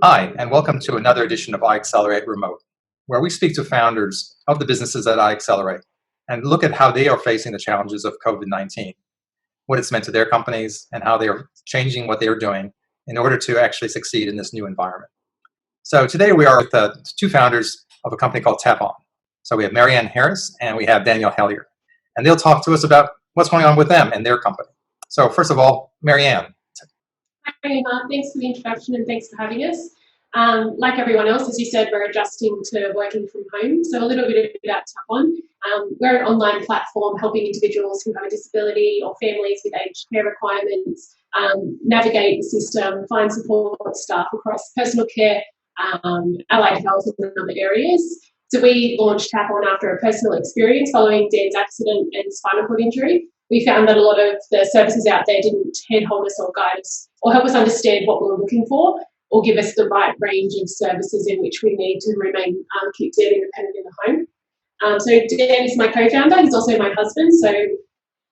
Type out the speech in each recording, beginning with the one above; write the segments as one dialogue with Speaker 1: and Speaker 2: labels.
Speaker 1: Hi, and welcome to another edition of iAccelerate Remote, where we speak to founders of the businesses at iAccelerate and look at how they are facing the challenges of COVID-19, what it's meant to their companies, and how they are changing what they are doing in order to actually succeed in this new environment. So today we are with two founders of a company called tappON. So we have Maryanne Harris and we have Daniel Hellier, and they'll talk to us about what's going on with them and their company. So first of all, Maryanne.
Speaker 2: Hi, Emma. Thanks for the introduction and thanks for having us. Like everyone else, as you said, we're adjusting to working from home. So a little bit about tappON. We're an online platform helping individuals who have a disability or families with aged care requirements navigate the system, find support staff across personal care, allied health and other areas. So we launched tappON after a personal experience following Dan's accident and spinal cord injury. We found that a lot of the services out there didn't handhold us or guide us or help us understand what we were looking for or give us the right range of services in which we need to remain keep Dan independent in the home. So Dan is my co-founder. He's also my husband. So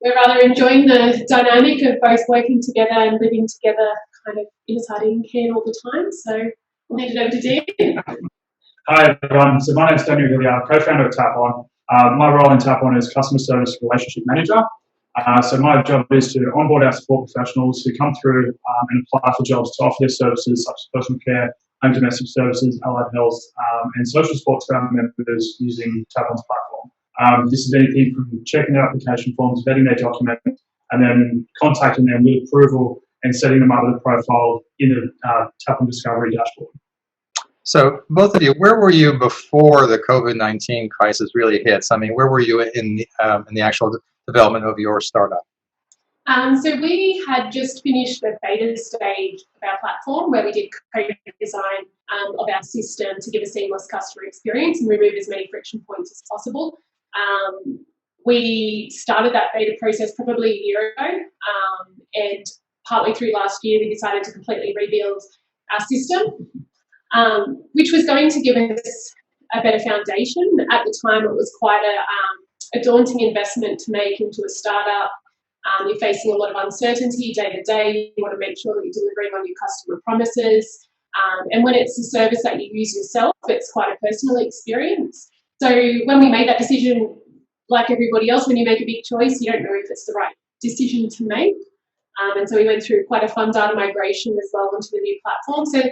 Speaker 2: we're rather enjoying the dynamic of both working together and living together kind of in a sardine can all the time. So I'll hand it over to Dan.
Speaker 3: Hi everyone. So my name is Daniel Hellier, co-founder of tappON. My role in tappON is customer service relationship manager. So my job is to onboard our support professionals who come through and apply for jobs to offer their services such as personal care, home domestic services, allied health, and social support to our members using tappON's platform. This is anything from checking their application forms, vetting their documents, and then contacting them with approval and setting them up with a profile in the tappON Discovery dashboard.
Speaker 1: So both of you, where were you before the COVID-19 crisis really hits? I mean, where were you in the actual development of your startup?
Speaker 2: So we had just finished the beta stage of our platform where we did co-design of our system to give a seamless customer experience and remove as many friction points as possible. We started that beta process probably a year ago, and partway through last year we decided to completely rebuild our system, which was going to give us a better foundation. At the time it was quite a daunting investment to make into a startup. You're facing a lot of uncertainty day to day. You want to make sure that you're delivering on your customer promises. And when it's a service that you use yourself, it's quite a personal experience. So when we made that decision, like everybody else, when you make a big choice, you don't know if it's the right decision to make. And so we went through quite a fun data migration as well onto the new platform. So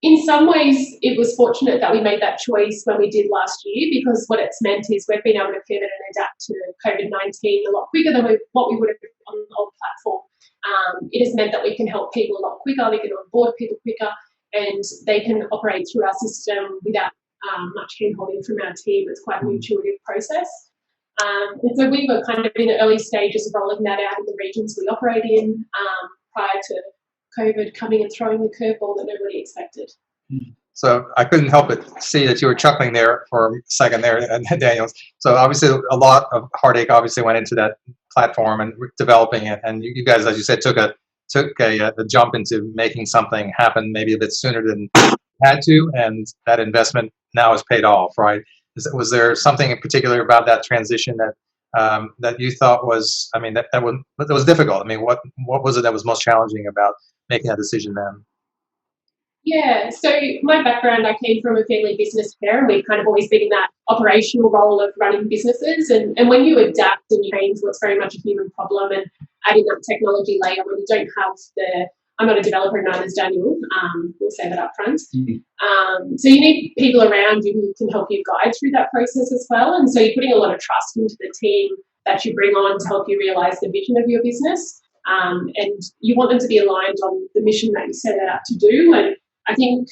Speaker 2: in some ways, it was fortunate that we made that choice when we did last year, because what it's meant is we've been able to pivot and adapt to COVID-19 a lot quicker than what we would have on the old platform. It has meant that we can help people a lot quicker, we can onboard people quicker, and they can operate through our system without much hand-holding from our team. It's quite an intuitive process. And so we were kind of in the early stages of rolling that out in the regions we operate in prior to COVID coming and throwing the curveball that nobody expected.
Speaker 1: So I couldn't help but see that you were chuckling there for a second there, Daniel. So obviously a lot of heartache obviously went into that platform and developing it. And you guys, as you said, took a jump into making something happen maybe a bit sooner than you had to, and that investment now has paid off, right? Was there something in particular about that transition that you thought was, I mean, that was difficult? I mean, what was it that was most challenging about making that decision then?
Speaker 2: Yeah, so my background, I came from a family business care, and we've kind of always been in that operational role of running businesses. And when you adapt and change what's very much a human problem and adding that technology layer when you don't have I'm not a developer, neither is Daniel, we'll say that up front. So you need people around you who can help you guide through that process as well. And so you're putting a lot of trust into the team that you bring on to help you realise the vision of your business. And you want them to be aligned on the mission that you set out to do. And I think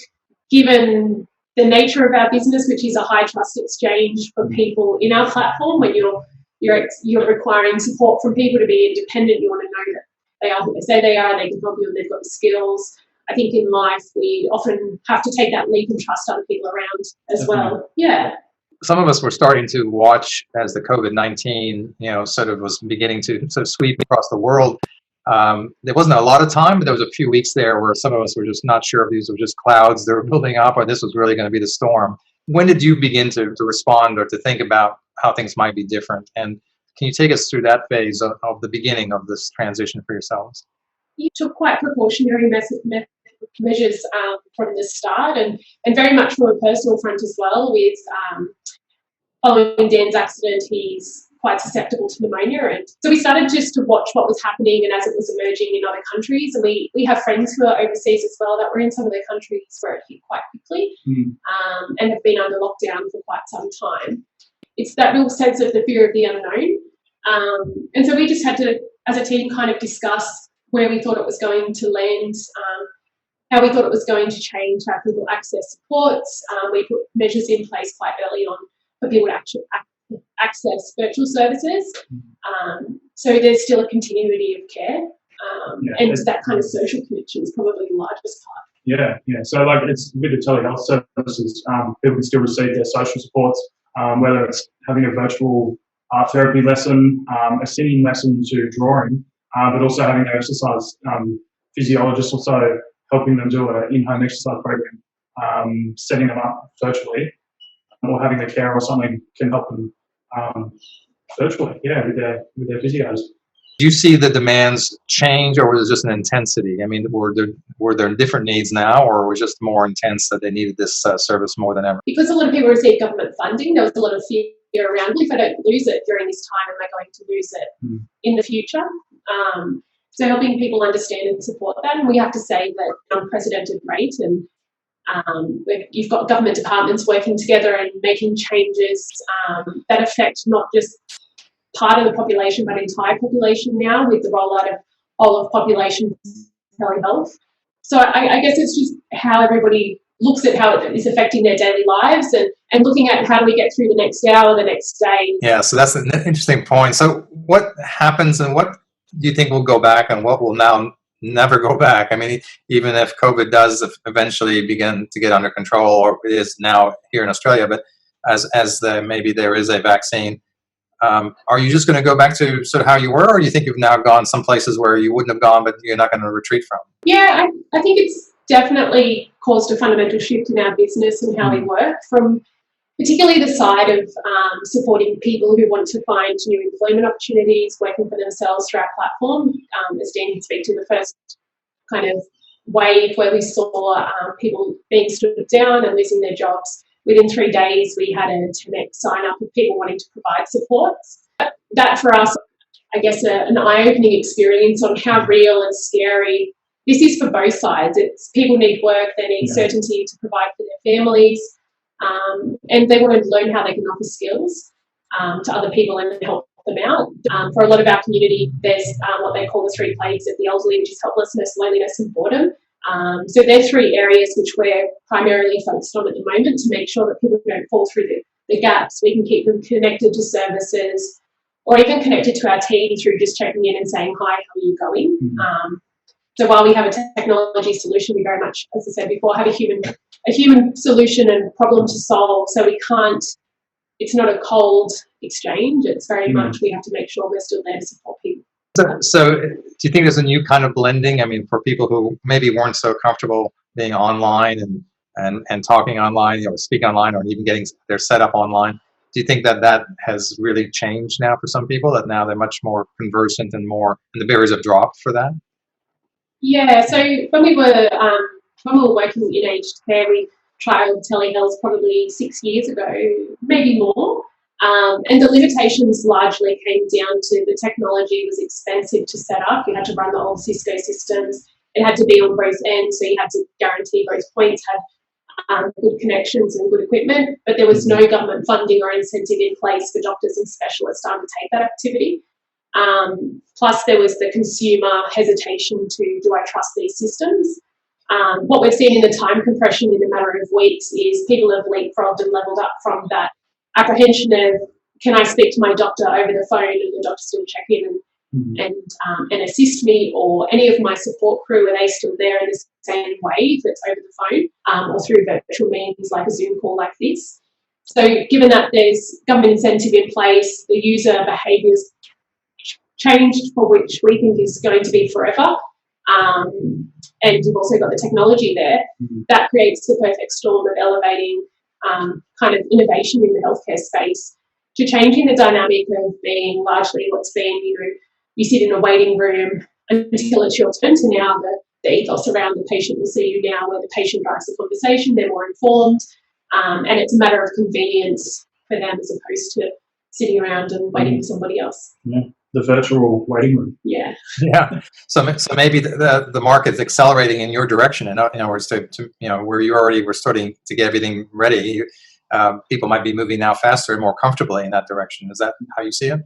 Speaker 2: given the nature of our business, which is a high trust exchange for people in our platform, when you're requiring support from people to be independent, you want to know that they are who they say they are, they can help you and they've got the skills. I think in life we often have to take that leap and trust other people around as well. Yeah.
Speaker 1: Some of us were starting to watch as the COVID-19, sort of was beginning to sort of sweep across the world. There wasn't a lot of time, but there was a few weeks there where some of us were just not sure if these were just clouds that were building up or this was really going to be the storm. When did you begin to respond or to think about how things might be different? And can you take us through that phase of the beginning of this transition for yourselves?
Speaker 2: You took quite precautionary measures from the start, and very much from a personal front as well. With following Dan's accident, he's quite susceptible to pneumonia, and so we started just to watch what was happening and as it was emerging in other countries. And we have friends who are overseas as well that were in some of the countries where it hit quite quickly, and have been under lockdown for quite some time. It's that real sense of the fear of the unknown, and so we just had to, as a team, kind of discuss where we thought it was going to land, how we thought it was going to change how people access supports. We put measures in place quite early on for people to actually access virtual services. So there's still a continuity of care, and that kind of social connection is probably the largest part.
Speaker 3: Yeah. So like it's with the telehealth services, people can still receive their social supports, whether it's having a virtual therapy lesson, a singing lesson to drawing, but also having their exercise physiologist also helping them do an in-home exercise program, setting them up virtually, or having a carer or something can help them virtually, with their physios.
Speaker 1: Do you see the demands change, or was it just an intensity? I mean, were there different needs now, or was it just more intense that they needed this service more than ever?
Speaker 2: Because a lot of people receive government funding, there was a lot of fear around, well, if I don't lose it during this time, am I going to lose it in the future? So helping people understand and support that. And we have to say that at an unprecedented rate, and you've got government departments working together and making changes that affect not just part of the population but entire population now, with the rollout of all of population telehealth. So I guess it's just how everybody looks at how it is affecting their daily lives, and looking at how do we get through the next hour, the next day.
Speaker 1: Yeah, so that's an interesting point. So what happens, and what do you think will go back, and what will now never go back? I mean, even if COVID does eventually begin to get under control, or it is now here in Australia, but as maybe there is a vaccine, are you just going to go back to sort of how you were, or do you think you've now gone some places where you wouldn't have gone, but you're not going to retreat from?
Speaker 2: Yeah, I think it's definitely caused a fundamental shift in our business and how we work, from particularly the side of supporting people who want to find new employment opportunities, working for themselves through our platform. As Dan can speak to, the first kind of wave where we saw people being stood down and losing their jobs, within 3 days we had a 10x sign up of people wanting to provide supports. That for us, I guess, an eye-opening experience on how real and scary this is for both sides. It's people need work, they need certainty to provide for their families, and they want to learn how they can offer skills to other people and help them out. For a lot of our community, there's what they call the 3 plagues of the elderly, which is helplessness, loneliness and boredom. So they're 3 areas which we're primarily focused on at the moment to make sure that people don't fall through the gaps. We can keep them connected to services, or even connected to our team through just checking in and saying, hi, how are you going? So while we have a technology solution, we very much, as I said before, have a human solution and problem to solve. So we can't, it's not a cold exchange. It's very much, we have to make sure we're still there to support people.
Speaker 1: So do you think there's a new kind of blending? I mean, for people who maybe weren't so comfortable being online and talking online, speaking online, or even getting their setup online, do you think that has really changed now for some people, that now they're much more conversant and the barriers have dropped for that?
Speaker 2: Yeah, so when we were working in aged care, we trialled telehealth probably 6 years ago, maybe more. And the limitations largely came down to the technology was expensive to set up. You had to run the old Cisco systems. It had to be on both ends, so you had to guarantee both points had good connections and good equipment, but there was no government funding or incentive in place for doctors and specialists to undertake that activity. Plus there was the consumer hesitation to, do I trust these systems? What we've seen in the time compression in a matter of weeks is people have leapfrogged and leveled up from that apprehension of, can I speak to my doctor over the phone and the doctor still check in and assist me, or any of my support crew, are they still there in the same way if it's over the phone or through virtual means like a Zoom call like this? So given that there's government incentive in place, the user behaviours changed, for which we think is going to be forever, and you've also got the technology there, that creates the perfect storm of elevating kind of innovation in the healthcare space to changing the dynamic of being largely what's been, you sit in a waiting room until it's your turn, to now the ethos around the patient will see you now, where the patient drives the conversation, they're more informed, and it's a matter of convenience for them as opposed to sitting around and waiting for somebody else.
Speaker 3: Yeah, the virtual waiting room.
Speaker 2: Yeah.
Speaker 1: Yeah. So maybe the market's accelerating in your direction, and in other words, to where you already were starting to get everything ready. People might be moving now faster and more comfortably in that direction. Is that how you see it?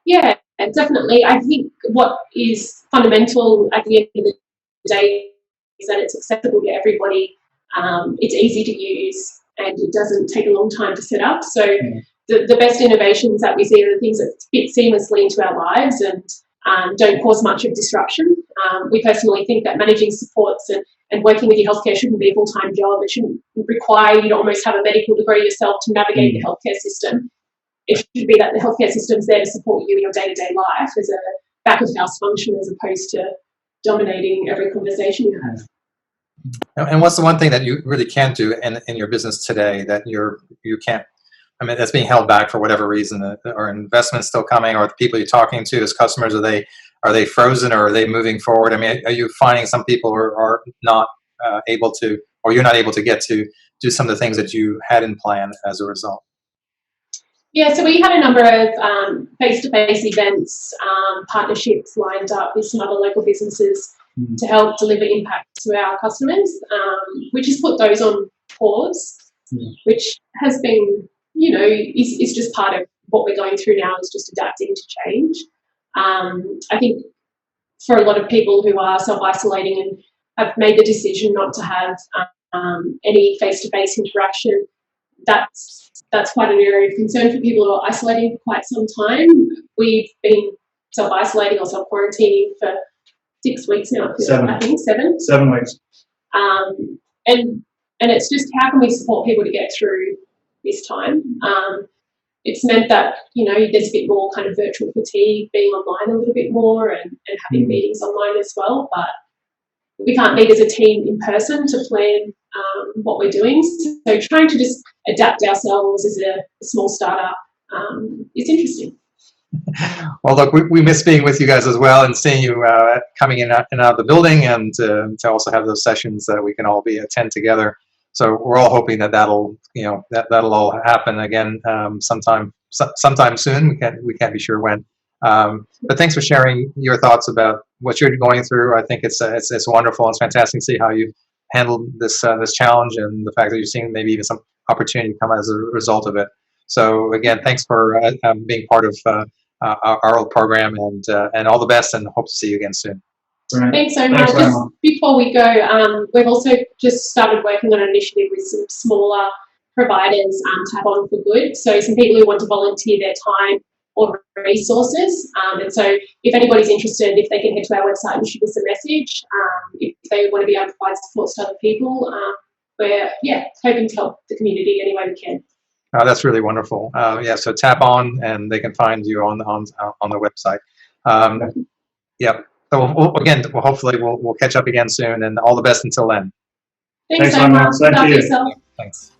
Speaker 2: Yeah, definitely. I think what is fundamental at the end of the day is that it's accessible to everybody. It's easy to use, and it doesn't take a long time to set up. So the best innovations that we see are the things that fit seamlessly into our lives and don't cause much of disruption. We personally think that managing supports and working with your healthcare shouldn't be a full-time job. It shouldn't require you to almost have a medical degree yourself to navigate the healthcare system. It should be that the healthcare system's there to support you in your day-to-day life as a back-of-house function as opposed to dominating every conversation you have.
Speaker 1: And what's the one thing that you really can't do in your business today that you can't? I mean, that's being held back for whatever reason. Are investments still coming, or the people you're talking to as customers, are they frozen, or are they moving forward? I mean, are you finding some people are not able to, or you're not able to get to do some of the things that you had in plan as a result?
Speaker 2: Yeah, so we had a number of face-to-face events, partnerships lined up with some other local businesses to help deliver impact to our customers. We just put those on pause, which has been, is just part of what we're going through now, is just adapting to change. I think for a lot of people who are self-isolating and have made the decision not to have any face-to-face interaction, that's quite an area of concern for people who are isolating for quite some time. We've been self-isolating or self-quarantining for 6 weeks now. I think 7.
Speaker 3: 7 weeks.
Speaker 2: And it's just, how can we support people to get through this time? It's meant that, there's a bit more kind of virtual fatigue, being online a little bit more and having meetings online as well. But we can't meet as a team in person to plan what we're doing. So trying to just adapt ourselves as a small startup is interesting.
Speaker 1: Well, look, we miss being with you guys as well, and seeing you coming in and out of the building, and to also have those sessions that we can all attend together. So we're all hoping that'll all happen again sometime soon. We can't be sure when. But thanks for sharing your thoughts about what you're going through. I think it's wonderful. It's fantastic to see how you've handled this challenge, and the fact that you're seeing maybe even some opportunity come as a result of it. So again, thanks for being part of our old program, and all the best, and hope to see you again soon.
Speaker 3: Right.
Speaker 2: Thanks so much. Just before we go, we've also just started working on an initiative with some smaller providers, tappON for Good. So some people who want to volunteer their time or resources. And so if anybody's interested, if they can head to our website and shoot us a message, if they want to be able to provide support to other people, we're hoping to help the community any way we can.
Speaker 1: Oh, that's really wonderful. So tappON, and they can find you on the website. So hopefully we'll catch up again soon, and all the best until then.
Speaker 2: Thanks so much.
Speaker 3: Thank you.
Speaker 2: Yourself.
Speaker 1: Thanks.